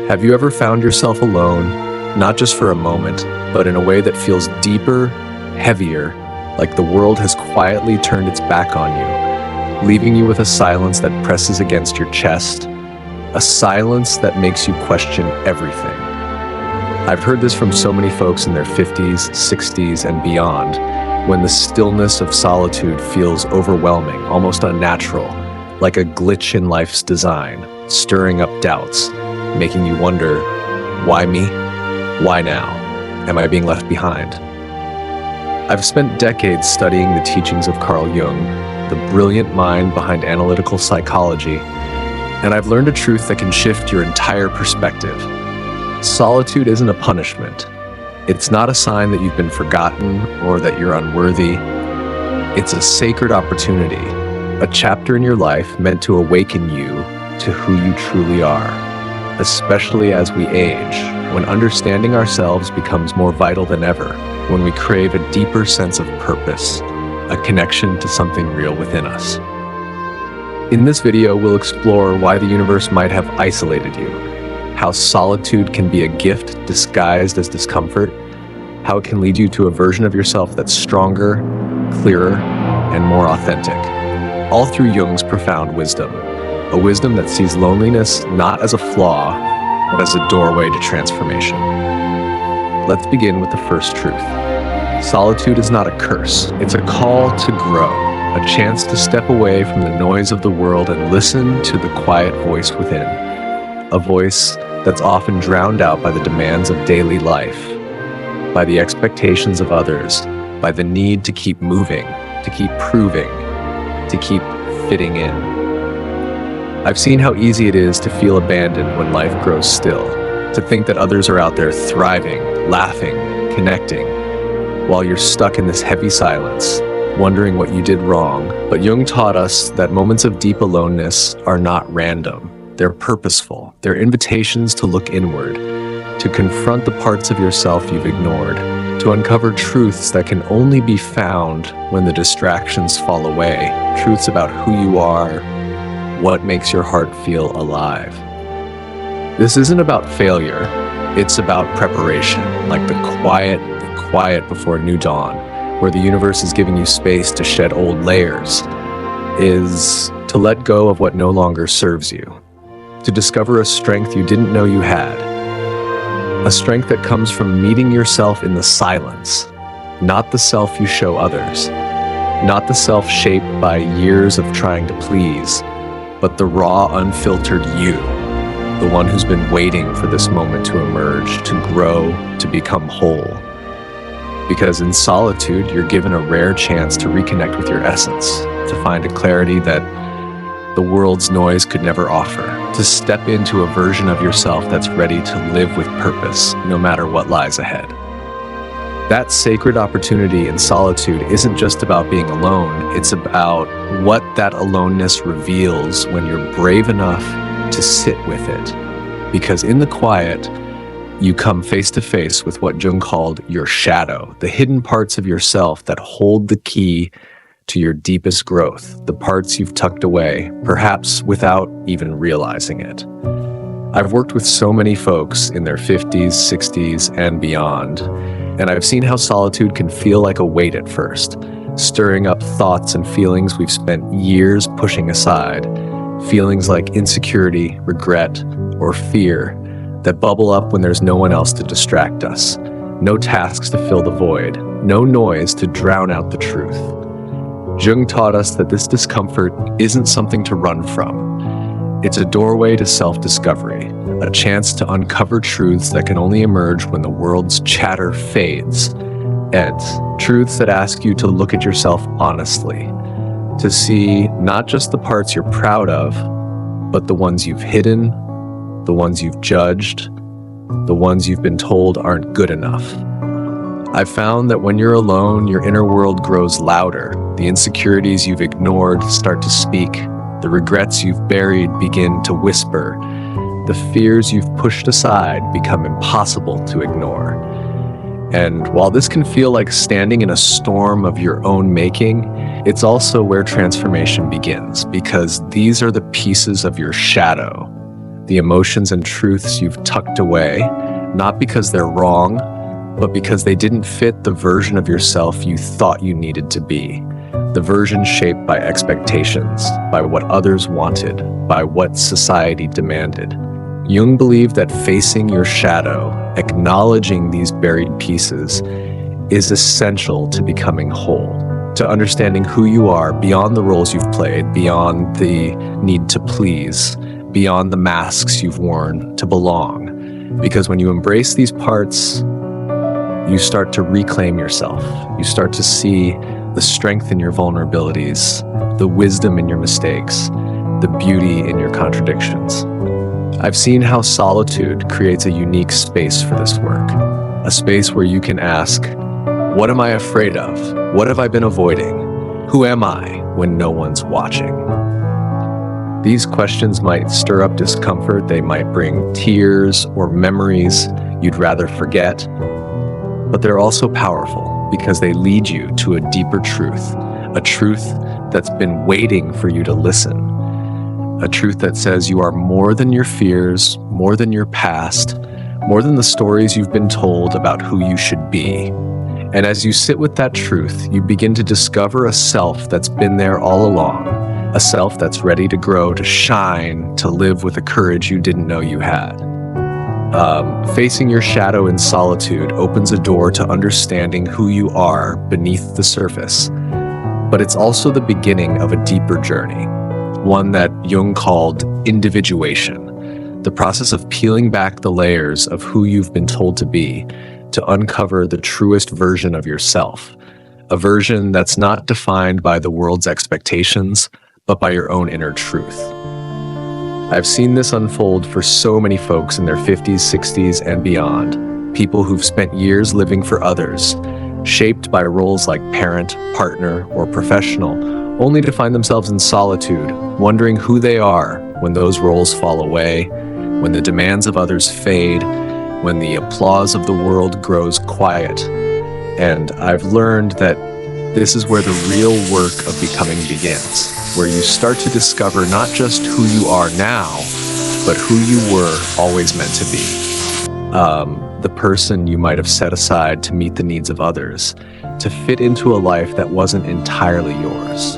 Have you ever found yourself alone, not just for a moment, but in a way that feels deeper, heavier, like the world has quietly turned its back on you, leaving you with a silence that presses against your chest, a silence that makes you question everything? I've heard this from so many folks in their 50s, 60s, and beyond, when the stillness of solitude feels overwhelming, almost unnatural, like a glitch in life's design, stirring up doubts, making you wonder, why me? Why now? Am I being left behind? I've spent decades studying the teachings of Carl Jung, the brilliant mind behind analytical psychology, and I've learned a truth that can shift your entire perspective. Solitude isn't a punishment. It's not a sign that you've been forgotten or that you're unworthy. It's a sacred opportunity, a chapter in your life meant to awaken you to who you truly are, especially as we age, when understanding ourselves becomes more vital than ever, when we crave a deeper sense of purpose, a connection to something real within us. In this video, we'll explore why the universe might have isolated you, how solitude can be a gift disguised as discomfort, how it can lead you to a version of yourself that's stronger, clearer, and more authentic, all through Jung's profound wisdom, a wisdom that sees loneliness not as a flaw, but as a doorway to transformation. Let's begin with the first truth. Solitude is not a curse. It's a call to grow, a chance to step away from the noise of the world and listen to the quiet voice within, a voice that's often drowned out by the demands of daily life, by the expectations of others, by the need to keep moving, to keep proving, to keep fitting in. I've seen how easy it is to feel abandoned when life grows still, to think that others are out there thriving, laughing, connecting, while you're stuck in this heavy silence, wondering what you did wrong. But Jung taught us that moments of deep aloneness are not random. They're purposeful. They're invitations to look inward, to confront the parts of yourself you've ignored, to uncover truths that can only be found when the distractions fall away, truths about who you are, what makes your heart feel alive. This isn't about failure. It's about preparation, like the quiet before new dawn, where the universe is giving you space to shed old layers, is to let go of what no longer serves you, to discover a strength you didn't know you had, a strength that comes from meeting yourself in the silence, not the self you show others, not the self shaped by years of trying to please, but the raw, unfiltered you, the one who's been waiting for this moment to emerge, to grow, to become whole. Because in solitude, you're given a rare chance to reconnect with your essence, to find a clarity that the world's noise could never offer, to step into a version of yourself that's ready to live with purpose, no matter what lies ahead. That sacred opportunity in solitude isn't just about being alone, it's about what that aloneness reveals when you're brave enough to sit with it. Because in the quiet, you come face to face with what Jung called your shadow, the hidden parts of yourself that hold the key to your deepest growth, the parts you've tucked away, perhaps without even realizing it. I've worked with so many folks in their 50s, 60s, and beyond, and I've seen how solitude can feel like a weight at first, stirring up thoughts and feelings we've spent years pushing aside, feelings like insecurity, regret, or fear that bubble up when there's no one else to distract us, no tasks to fill the void, no noise to drown out the truth. Jung taught us that this discomfort isn't something to run from. It's a doorway to self-discovery, a chance to uncover truths that can only emerge when the world's chatter fades. Truths that ask you to look at yourself honestly, to see not just the parts you're proud of, but the ones you've hidden, the ones you've judged, the ones you've been told aren't good enough. I've found that when you're alone, your inner world grows louder. The insecurities you've ignored start to speak. The regrets you've buried begin to whisper. The fears you've pushed aside become impossible to ignore. And while this can feel like standing in a storm of your own making, it's also where transformation begins, because these are the pieces of your shadow, the emotions and truths you've tucked away, not because they're wrong, but because they didn't fit the version of yourself you thought you needed to be. The version shaped by expectations, by what others wanted, by what society demanded. Jung believed that facing your shadow, acknowledging these buried pieces, is essential to becoming whole, to understanding who you are beyond the roles you've played, beyond the need to please, beyond the masks you've worn to belong. Because when you embrace these parts, you start to reclaim yourself. You start to see the strength in your vulnerabilities, the wisdom in your mistakes, the beauty in your contradictions. I've seen how solitude creates a unique space for this work, a space where you can ask, what am I afraid of? What have I been avoiding? Who am I when no one's watching? These questions might stir up discomfort. They might bring tears or memories you'd rather forget, but they're also powerful because they lead you to a deeper truth, a truth that's been waiting for you to listen, a truth that says you are more than your fears, more than your past, more than the stories you've been told about who you should be. And as you sit with that truth, you begin to discover a self that's been there all along, a self that's ready to grow, to shine, to live with a courage you didn't know you had. Facing your shadow in solitude opens a door to understanding who you are beneath the surface. But it's also the beginning of a deeper journey, one that Jung called individuation, the process of peeling back the layers of who you've been told to be, to uncover the truest version of yourself, a version that's not defined by the world's expectations, but by your own inner truth. I've seen this unfold for so many folks in their 50s, 60s, and beyond, people who've spent years living for others, shaped by roles like parent, partner, or professional, only to find themselves in solitude, wondering who they are when those roles fall away, when the demands of others fade, when the applause of the world grows quiet. And I've learned that this is where the real work of becoming begins, where you start to discover not just who you are now, but who you were always meant to be. The person you might have set aside to meet the needs of others, to fit into a life that wasn't entirely yours.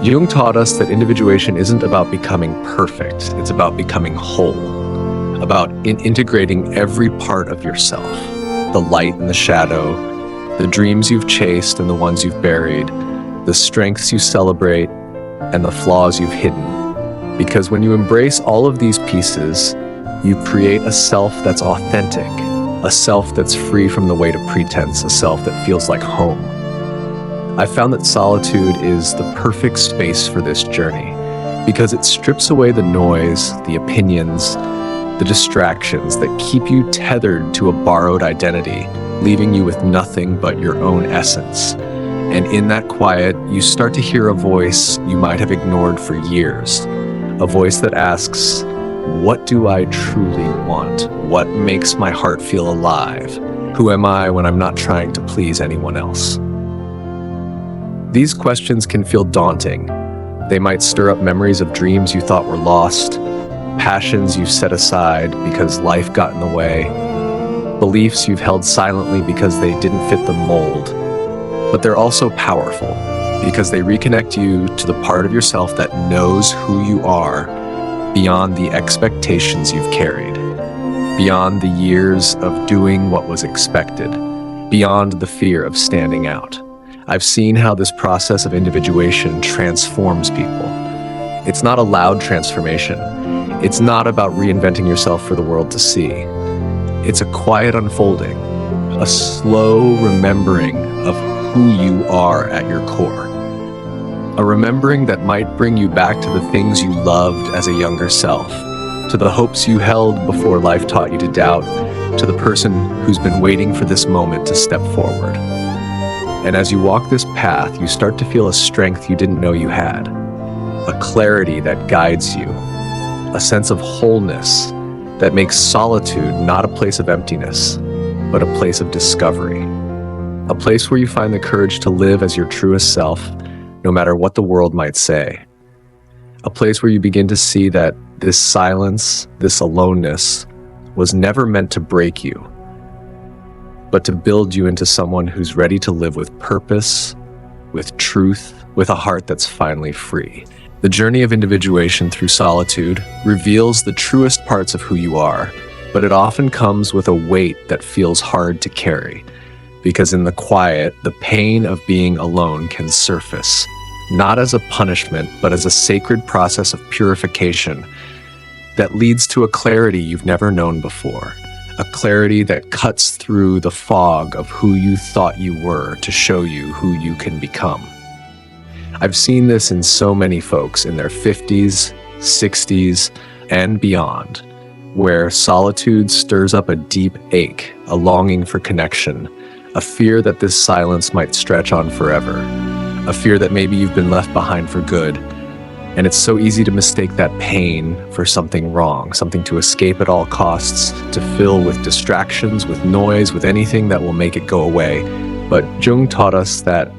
Jung taught us that individuation isn't about becoming perfect, it's about becoming whole. About integrating every part of yourself, the light and the shadow, the dreams you've chased and the ones you've buried, the strengths you celebrate and the flaws you've hidden. Because when you embrace all of these pieces, you create a self that's authentic, a self that's free from the weight of pretense, a self that feels like home. I found that solitude is the perfect space for this journey because it strips away the noise, the opinions, the distractions that keep you tethered to a borrowed identity, leaving you with nothing but your own essence. And in that quiet, you start to hear a voice you might have ignored for years, a voice that asks, what do I truly want? What makes my heart feel alive? Who am I when I'm not trying to please anyone else? These questions can feel daunting. They might stir up memories of dreams you thought were lost, passions you've set aside because life got in the way, beliefs you've held silently because they didn't fit the mold. But they're also powerful because they reconnect you to the part of yourself that knows who you are beyond the expectations you've carried, beyond the years of doing what was expected, beyond the fear of standing out. I've seen how this process of individuation transforms people. It's not a loud transformation. It's not about reinventing yourself for the world to see. It's a quiet unfolding, a slow remembering of who you are at your core. A remembering that might bring you back to the things you loved as a younger self, to the hopes you held before life taught you to doubt, to the person who's been waiting for this moment to step forward. And as you walk this path, you start to feel a strength you didn't know you had, a clarity that guides you, a sense of wholeness that makes solitude not a place of emptiness, but a place of discovery, a place where you find the courage to live as your truest self, no matter what the world might say. a place where you begin to see that this silence, this aloneness, was never meant to break you, but to build you into someone who's ready to live with purpose, with truth, with a heart that's finally free. The journey of individuation through solitude reveals the truest parts of who you are, but it often comes with a weight that feels hard to carry, because in the quiet, the pain of being alone can surface, not as a punishment, but as a sacred process of purification that leads to a clarity you've never known before, a clarity that cuts through the fog of who you thought you were to show you who you can become. I've seen this in so many folks in their 50s, 60s, and beyond, where solitude stirs up a deep ache, a longing for connection, a fear that this silence might stretch on forever, a fear that maybe you've been left behind for good. And it's so easy to mistake that pain for something wrong, something to escape at all costs, to fill with distractions, with noise, with anything that will make it go away. But Jung taught us that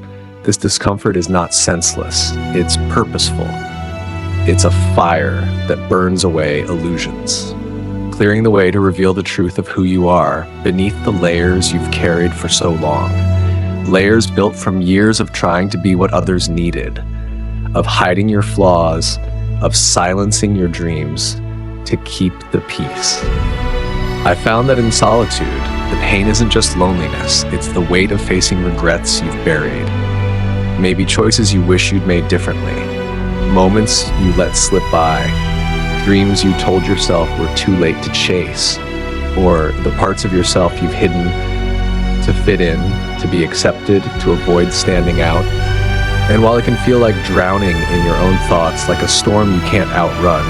this discomfort is not senseless, it's purposeful. It's a fire that burns away illusions, clearing the way to reveal the truth of who you are beneath the layers you've carried for so long. Layers built from years of trying to be what others needed, of hiding your flaws, of silencing your dreams to keep the peace. I found that in solitude, the pain isn't just loneliness, it's the weight of facing regrets you've buried. Maybe choices you wish you'd made differently, moments you let slip by, dreams you told yourself were too late to chase, or the parts of yourself you've hidden to fit in, to be accepted, to avoid standing out. And while it can feel like drowning in your own thoughts, like a storm you can't outrun,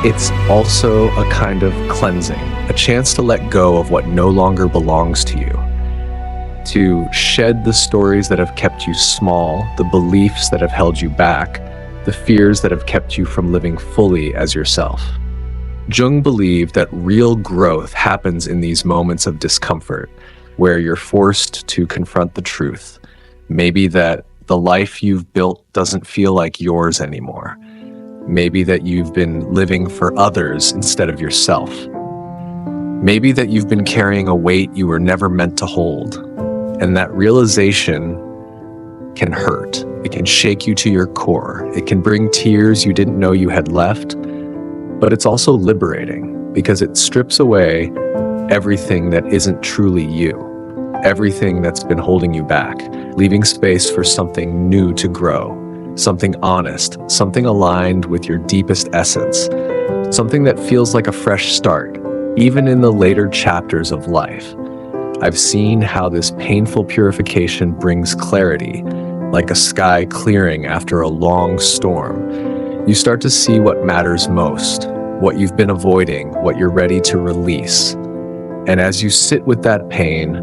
it's also a kind of cleansing, a chance to let go of what no longer belongs to you, to shed the stories that have kept you small, the beliefs that have held you back, the fears that have kept you from living fully as yourself. Jung believed that real growth happens in these moments of discomfort, where you're forced to confront the truth. Maybe that the life you've built doesn't feel like yours anymore. Maybe that you've been living for others instead of yourself. Maybe that you've been carrying a weight you were never meant to hold. And that realization can hurt. It can shake you to your core. It can bring tears you didn't know you had left. But it's also liberating because it strips away everything that isn't truly you, everything that's been holding you back, leaving space for something new to grow, something honest, something aligned with your deepest essence, something that feels like a fresh start, even in the later chapters of life. I've seen how this painful purification brings clarity, like a sky clearing after a long storm. You start to see what matters most, what you've been avoiding, what you're ready to release. And as you sit with that pain,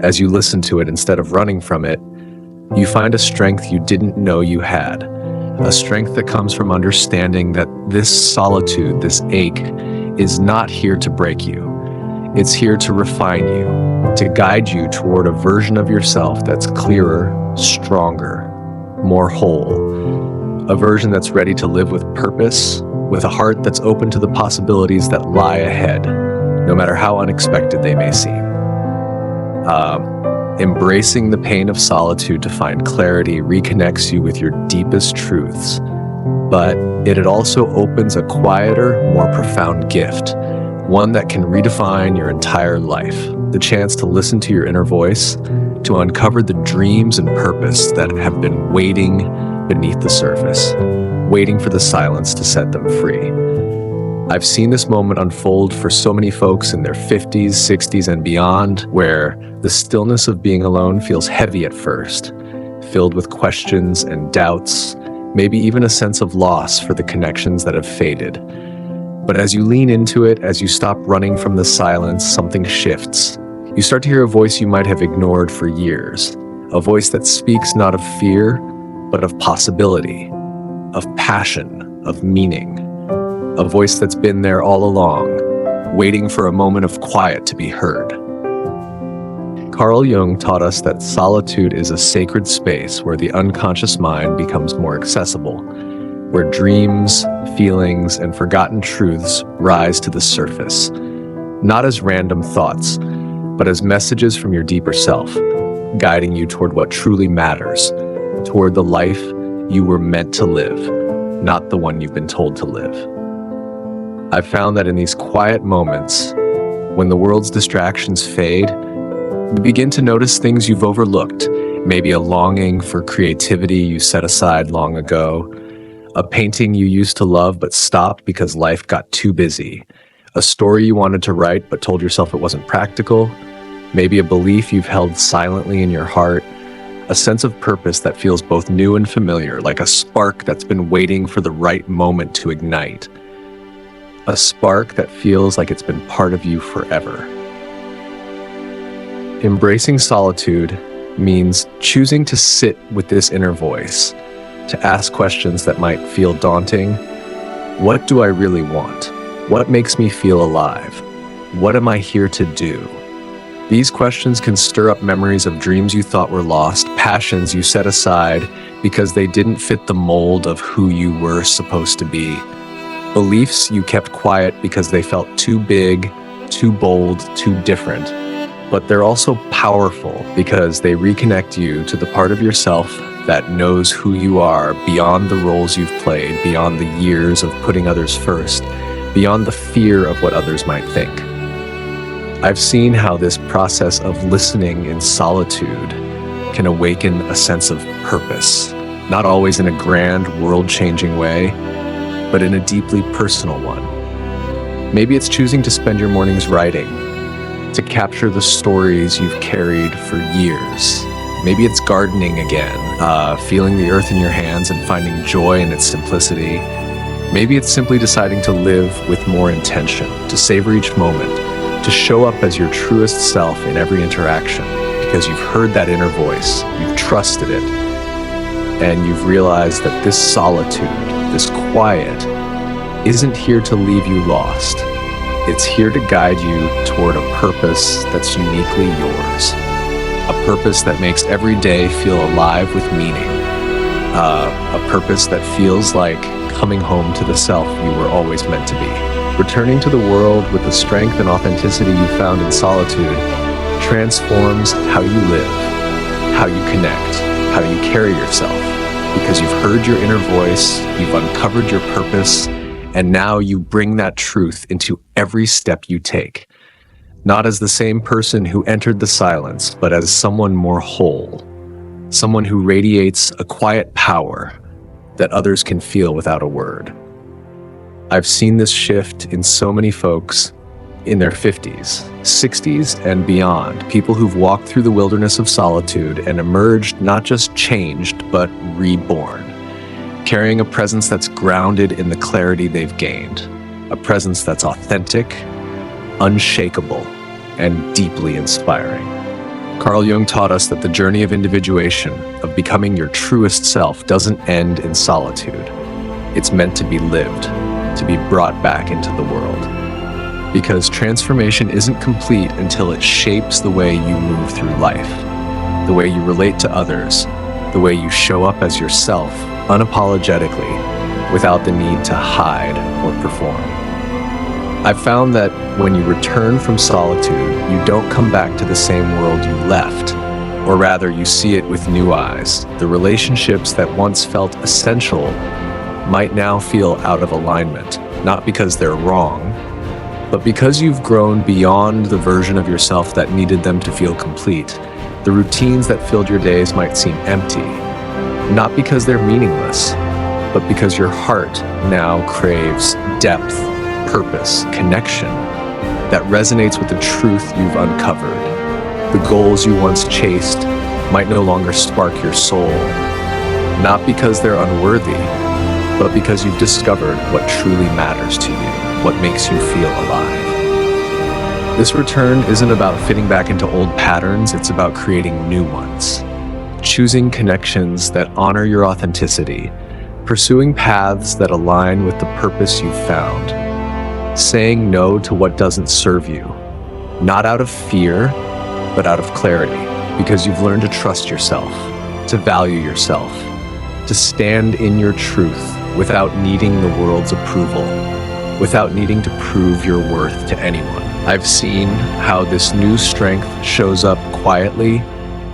as you listen to it instead of running from it, you find a strength you didn't know you had, a strength that comes from understanding that this solitude, this ache, is not here to break you. It's here to refine you, to guide you toward a version of yourself that's clearer, stronger, more whole, a version that's ready to live with purpose, with a heart that's open to the possibilities that lie ahead, no matter how unexpected they may seem. Embracing the pain of solitude to find clarity reconnects you with your deepest truths, but it also opens a quieter, more profound gift, one that can redefine your entire life, the chance to listen to your inner voice, to uncover the dreams and purpose that have been waiting beneath the surface, waiting for the silence to set them free. I've seen this moment unfold for so many folks in their 50s, 60s, and beyond, where the stillness of being alone feels heavy at first, filled with questions and doubts, maybe even a sense of loss for the connections that have faded. But as you lean into it, as you stop running from the silence, something shifts. You start to hear a voice you might have ignored for years, a voice that speaks not of fear, but of possibility, of passion, of meaning, a voice that's been there all along, waiting for a moment of quiet to be heard. Carl Jung taught us that solitude is a sacred space where the unconscious mind becomes more accessible. where dreams, feelings, and forgotten truths rise to the surface, not as random thoughts, but as messages from your deeper self, guiding you toward what truly matters, toward the life you were meant to live, not the one you've been told to live. I've found that in these quiet moments, when the world's distractions fade, you begin to notice things you've overlooked, maybe a longing for creativity you set aside long ago, a painting you used to love but stopped because life got too busy, a story you wanted to write but told yourself it wasn't practical, maybe a belief you've held silently in your heart, a sense of purpose that feels both new and familiar, like a spark that's been waiting for the right moment to ignite. A spark that feels like it's been part of you forever. Embracing solitude means choosing to sit with this inner voice, to ask questions that might feel daunting. What do I really want? What makes me feel alive? What am I here to do? These questions can stir up memories of dreams you thought were lost, passions you set aside because they didn't fit the mold of who you were supposed to be, beliefs you kept quiet because they felt too big, too bold, too different. But they're also powerful because they reconnect you to the part of yourself that knows who you are beyond the roles you've played, beyond the years of putting others first, beyond the fear of what others might think. I've seen how this process of listening in solitude can awaken a sense of purpose, not always in a grand, world-changing way, but in a deeply personal one. Maybe it's choosing to spend your mornings writing, to capture the stories you've carried for years. Maybe it's gardening again, feeling the earth in your hands and finding joy in its simplicity. Maybe it's simply deciding to live with more intention, to savor each moment, to show up as your truest self in every interaction, because you've heard that inner voice, you've trusted it, and you've realized that this solitude, this quiet, isn't here to leave you lost. It's here to guide you toward a purpose that's uniquely yours. A purpose that makes every day feel alive with meaning. A purpose that feels like coming home to the self you were always meant to be. Returning to the world with the strength and authenticity you found in solitude transforms how you live, how you connect, how you carry yourself, because you've heard your inner voice, you've uncovered your purpose, and now you bring that truth into every step you take. Not as the same person who entered the silence, but as someone more whole, someone who radiates a quiet power that others can feel without a word. I've seen this shift in so many folks in their 50s, 60s, and beyond, people who've walked through the wilderness of solitude and emerged not just changed, but reborn, carrying a presence that's grounded in the clarity they've gained, a presence that's authentic, unshakable, and deeply inspiring. Carl Jung taught us that the journey of individuation, of becoming your truest self, doesn't end in solitude. It's meant to be lived, to be brought back into the world. Because transformation isn't complete until it shapes the way you move through life, the way you relate to others, the way you show up as yourself, unapologetically, without the need to hide or perform. I've found that when you return from solitude, you don't come back to the same world you left, or rather you see it with new eyes. The relationships that once felt essential might now feel out of alignment, not because they're wrong, but because you've grown beyond the version of yourself that needed them to feel complete. The routines that filled your days might seem empty, not because they're meaningless, but because your heart now craves depth, purpose, connection that resonates with the truth you've uncovered. The goals you once chased might no longer spark your soul, not because they're unworthy, but because you've discovered what truly matters to you, what makes you feel alive. This return isn't about fitting back into old patterns, it's about creating new ones. Choosing connections that honor your authenticity, pursuing paths that align with the purpose you've found, saying no to what doesn't serve you, not out of fear, but out of clarity, because you've learned to trust yourself, to value yourself, to stand in your truth, without needing the world's approval, without needing to prove your worth to anyone. I've seen how this new strength shows up quietly.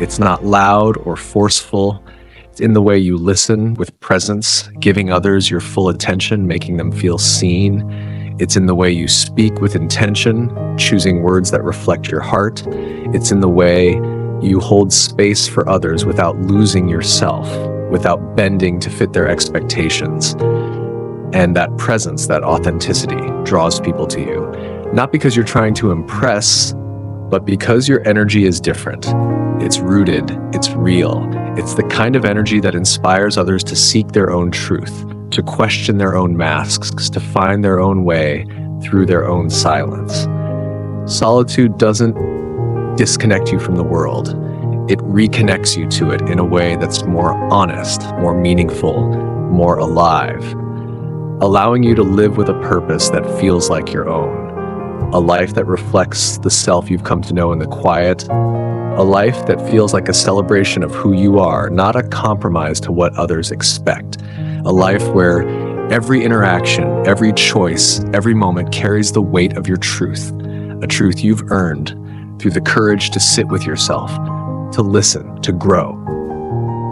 It's not loud or forceful. It's in the way you listen with presence, giving others your full attention, making them feel seen. It's in the way you speak with intention, choosing words that reflect your heart. It's in the way you hold space for others without losing yourself, without bending to fit their expectations. And that presence, that authenticity, draws people to you. Not because you're trying to impress, but because your energy is different. It's rooted, it's real. It's the kind of energy that inspires others to seek their own truth, to question their own masks, to find their own way through their own silence. Solitude doesn't disconnect you from the world. It reconnects you to it in a way that's more honest, more meaningful, more alive, allowing you to live with a purpose that feels like your own. A life that reflects the self you've come to know in the quiet. A life that feels like a celebration of who you are, not a compromise to what others expect. A life where every interaction, every choice, every moment carries the weight of your truth. A truth you've earned through the courage to sit with yourself, to listen, to grow,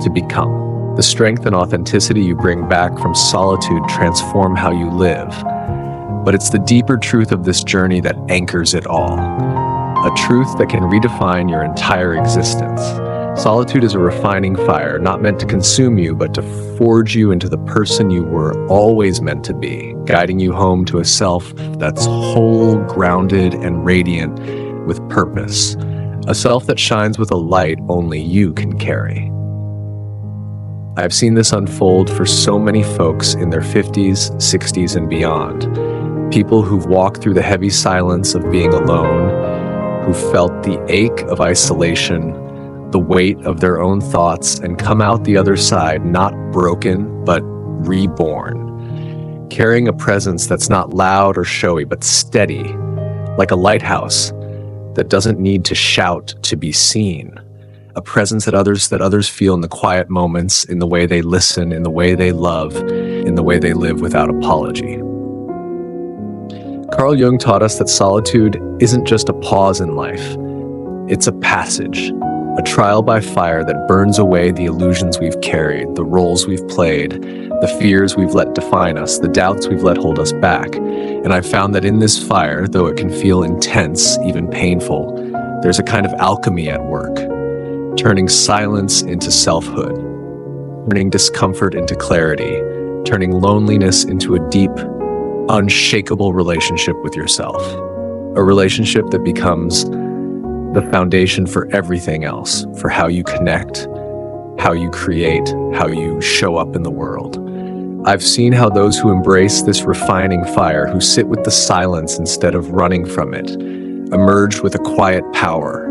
to become. The strength and authenticity you bring back from solitude transform how you live. But it's the deeper truth of this journey that anchors it all. A truth that can redefine your entire existence. Solitude is a refining fire, not meant to consume you, but to forge you into the person you were always meant to be, guiding you home to a self that's whole, grounded, and radiant with purpose. A self that shines with a light only you can carry. I've seen this unfold for so many folks in their 50s, 60s, and beyond. People who've walked through the heavy silence of being alone, who felt the ache of isolation, the weight of their own thoughts, and come out the other side not broken, but reborn, carrying a presence that's not loud or showy, but steady, like a lighthouse that doesn't need to shout to be seen. A presence that others feel in the quiet moments, in the way they listen, in the way they love, in the way they live without apology. Carl Jung taught us that solitude isn't just a pause in life. It's a passage, a trial by fire that burns away the illusions we've carried, the roles we've played, the fears we've let define us, the doubts we've let hold us back. And I've found that in this fire, though it can feel intense, even painful, there's a kind of alchemy at work, turning silence into selfhood, turning discomfort into clarity, turning loneliness into a deep, unshakable relationship with yourself, a relationship that becomes the foundation for everything else, for how you connect, how you create, how you show up in the world. I've seen how those who embrace this refining fire, who sit with the silence instead of running from it, emerge with a quiet power,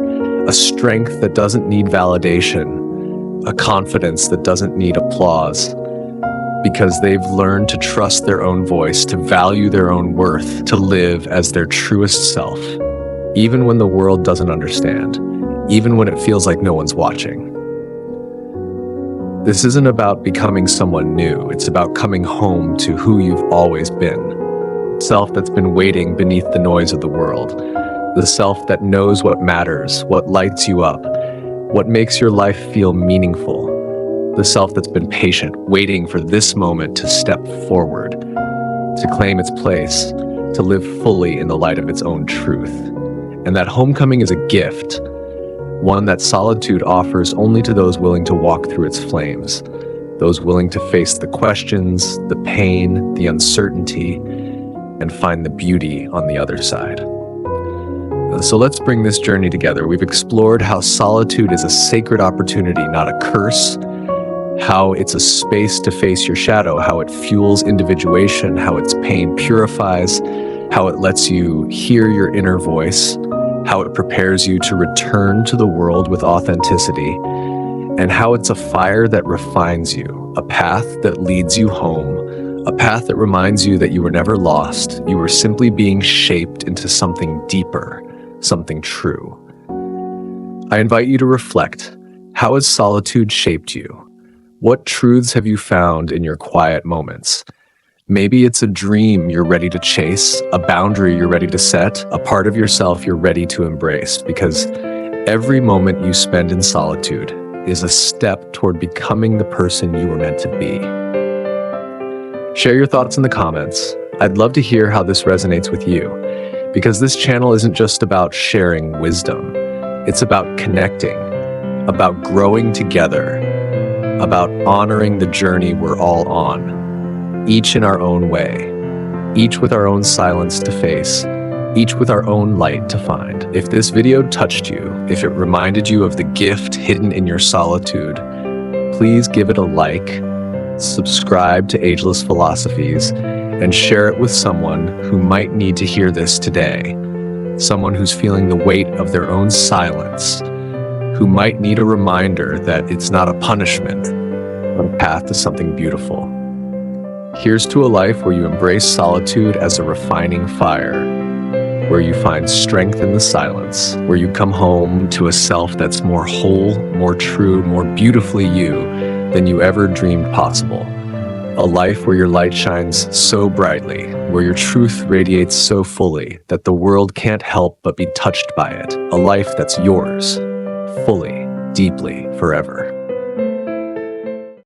a strength that doesn't need validation, a confidence that doesn't need applause, because they've learned to trust their own voice, to value their own worth, to live as their truest self, even when the world doesn't understand, even when it feels like no one's watching. This isn't about becoming someone new. It's about coming home to who you've always been. Self that's been waiting beneath the noise of the world. The self that knows what matters, what lights you up, what makes your life feel meaningful. The self that's been patient, waiting for this moment to step forward, to claim its place, to live fully in the light of its own truth. And that homecoming is a gift, one that solitude offers only to those willing to walk through its flames, those willing to face the questions, the pain, the uncertainty, and find the beauty on the other side. So let's bring this journey together. We've explored how solitude is a sacred opportunity, not a curse, how it's a space to face your shadow, how it fuels individuation, how its pain purifies, how it lets you hear your inner voice, how it prepares you to return to the world with authenticity, and how it's a fire that refines you, a path that leads you home, a path that reminds you that you were never lost, you were simply being shaped into something deeper, something true. I invite you to reflect, how has solitude shaped you? What truths have you found in your quiet moments? Maybe it's a dream you're ready to chase, a boundary you're ready to set, a part of yourself you're ready to embrace, because every moment you spend in solitude is a step toward becoming the person you were meant to be. Share your thoughts in the comments. I'd love to hear how this resonates with you, because this channel isn't just about sharing wisdom. It's about connecting, about growing together, about honoring the journey we're all on, each in our own way, each with our own silence to face, each with our own light to find. If this video touched you, if it reminded you of the gift hidden in your solitude, please give it a like, subscribe to Ageless Philosophies, and share it with someone who might need to hear this today, someone who's feeling the weight of their own silence, who might need a reminder that it's not a punishment, but a path to something beautiful. Here's to a life where you embrace solitude as a refining fire, where you find strength in the silence, where you come home to a self that's more whole, more true, more beautifully you than you ever dreamed possible. A life where your light shines so brightly, where your truth radiates so fully that the world can't help but be touched by it. A life that's yours, fully, deeply, forever.